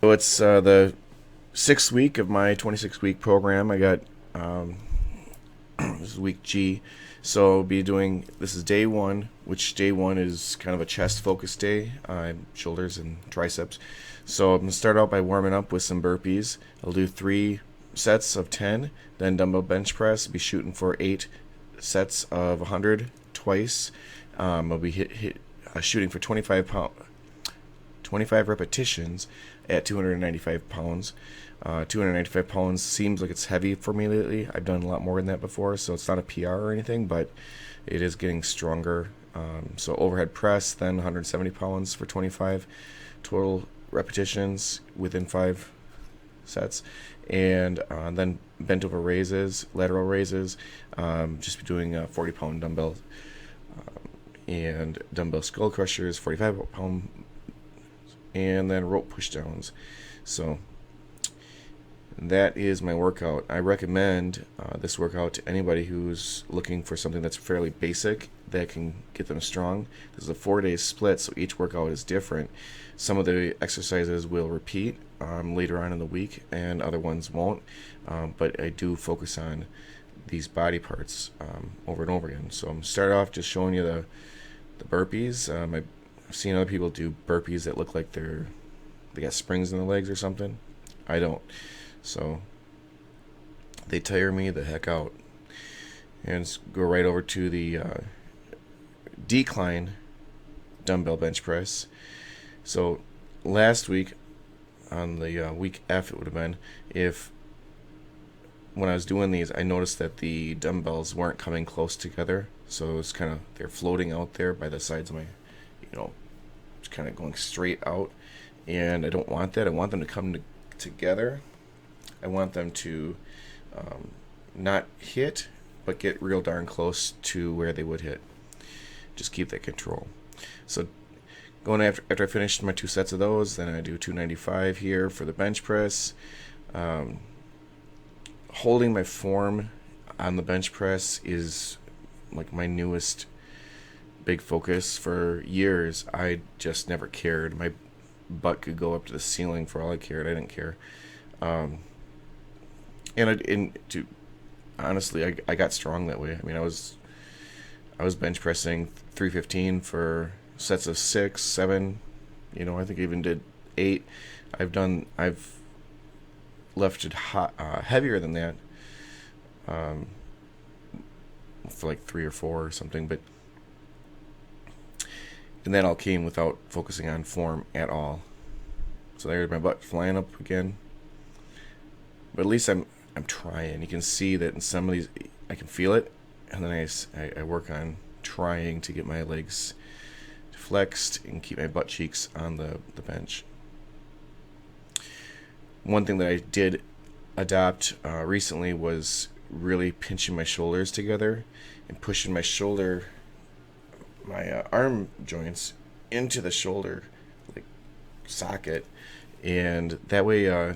So it's the sixth week of my 26-week program. I got this is week G, so I'll be doing this is day one, which day one is kind of a chest focus day, shoulders and triceps. So I'm gonna start out by warming up with some burpees. I'll do 3 sets of 10, then dumbbell bench press. Be shooting for 8 sets of 100 twice. I'll be shooting for 25 repetitions at 295 pounds. 295 pounds seems like it's heavy for me lately. I've done a lot more than that before, so it's not a PR or anything, but it is getting stronger. So overhead press, then 170 pounds for 25 total repetitions within 5 sets, and then bent over raises, lateral raises. Just be doing 40-pound dumbbell and dumbbell skull crushers, 45-pound, and then rope push downs. So that is my workout. I recommend this workout to anybody who's looking for something that's fairly basic that can get them strong. This is a 4-day split, so each workout is different. Some of the exercises will repeat later on in the week, and other ones won't. But I do focus on these body parts over and over again. So I'm start off just showing you the burpees. I've seen other people do burpees that look like they got springs in their legs or something. I don't. So they tire me the heck out. And let's go right over to the decline dumbbell bench press. So last week, on the week F, it would have been, if when I was doing these, I noticed that the dumbbells weren't coming close together. So it's kind of, they're floating out there by the sides of my, just kind of going straight out. And I don't want that. I want them to come together. I want them to not hit, but get real darn close to where they would hit. Just keep that control. So going after I finished my 2 sets of those, then I do 295 here for the bench press. Holding my form on the bench press is like my newest big focus. For years, I just never cared. My butt could go up to the ceiling for all I cared. I didn't care. Honestly, I got strong that way. I mean, I was bench pressing 315 for sets of 6, 7. I think I even did 8. I've lifted heavier than that for like 3 or 4 or something, and that all came without focusing on form at all. So there's my butt flying up again. But at least I'm trying. You can see that in some of these I can feel it, and then I work on trying to get my legs flexed and keep my butt cheeks on the bench. One thing that I did adopt recently was really pinching my shoulders together and pushing my arm joints into the shoulder like socket, and that way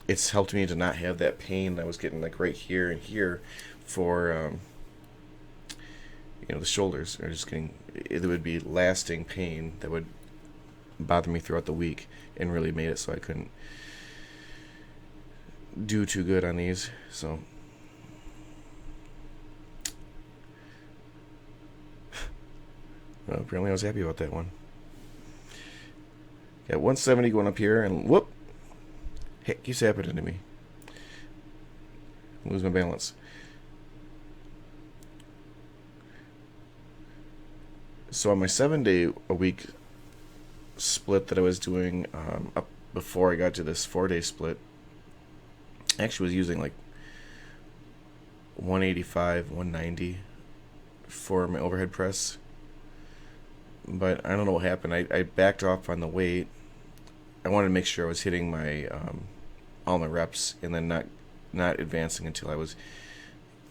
it's helped me to not have that pain that I was getting like right here and here for the shoulders are just getting, it would be lasting pain that would bother me throughout the week, and really made it so I couldn't do too good on these. So well, apparently I was happy about that one. Got 170 going up here, and whoop, heck keeps happening to me. Lose my balance. So on my 7-day-a-week split that I was doing up before I got to this 4-day split, I actually was using like 185, 190 for my overhead press. But I don't know what happened. I backed off on the weight. I wanted to make sure I was hitting my all my reps, and then not advancing until I was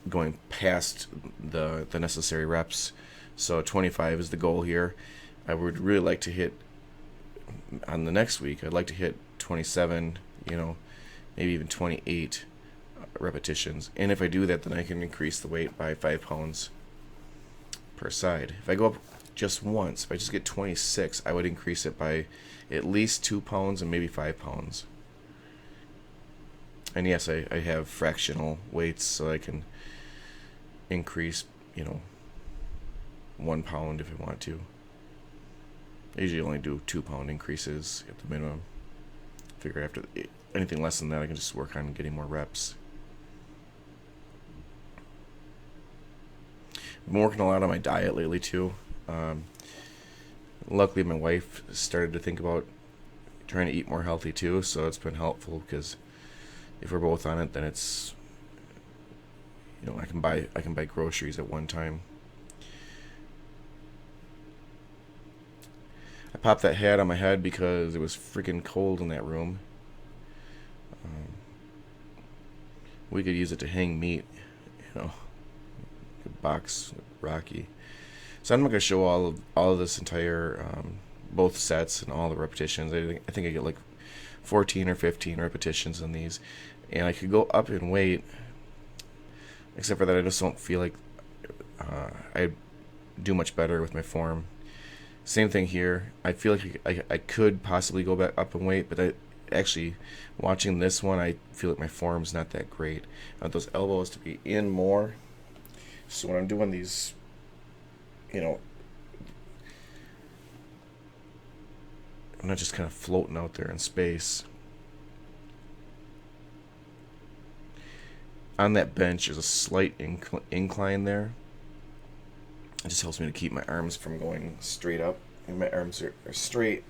going past the necessary reps. So 25 is the goal here. I would really like to hit on the next week. I'd like to hit 27, maybe even 28 repetitions. And if I do that, then I can increase the weight by 5 pounds per side. If I go up just once, if I just get 26, I would increase it by at least 2 pounds and maybe 5 pounds. And yes, I have fractional weights, so I can increase, 1 pound if I want to. I usually only do 2 pound increases at the minimum. Figure after anything less than that, I can just work on getting more reps. I've been working a lot on my diet lately too. Luckily, my wife started to think about trying to eat more healthy too, so it's been helpful because if we're both on it, then it's, I can buy groceries at one time. I popped that hat on my head because it was freaking cold in that room. We could use it to hang meat, box Rocky. So I'm not going to show all of this entire both sets and all the repetitions. I think I get like 14 or 15 repetitions in these, and I could go up in weight, except for that I just don't feel like I do much better with my form. Same thing here. I feel like I could possibly go back up in weight, but actually watching this one, I feel like my form's not that great. I want those elbows to be in more. So when I'm doing these, I'm not just kind of floating out there in space. On that bench, there's a slight incline there. It just helps me to keep my arms from going straight up. If my arms are straight,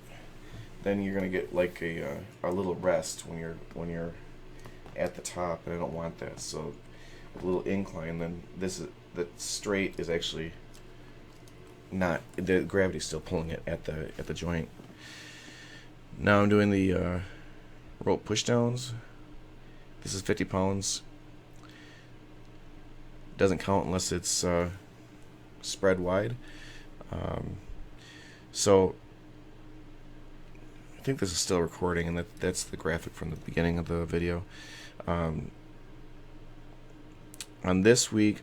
then you're gonna get like a little rest when you're at the top, and I don't want that. So with a little incline, then that straight is actually not, the gravity's still pulling it at the joint. Now I'm doing the rope pushdowns. This is 50 pounds. Doesn't count unless it's spread wide. So I think this is still recording, and that's the graphic from the beginning of the video. On this week,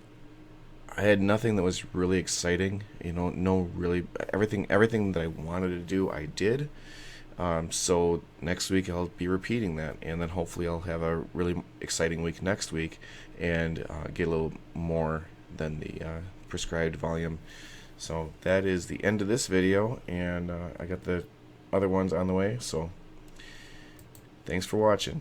I had nothing that was really exciting. No really everything that I wanted to do, I did. So next week I'll be repeating that, and then hopefully I'll have a really exciting week next week and get a little more than the prescribed volume. So that is the end of this video, and I got the other ones on the way. So thanks for watching.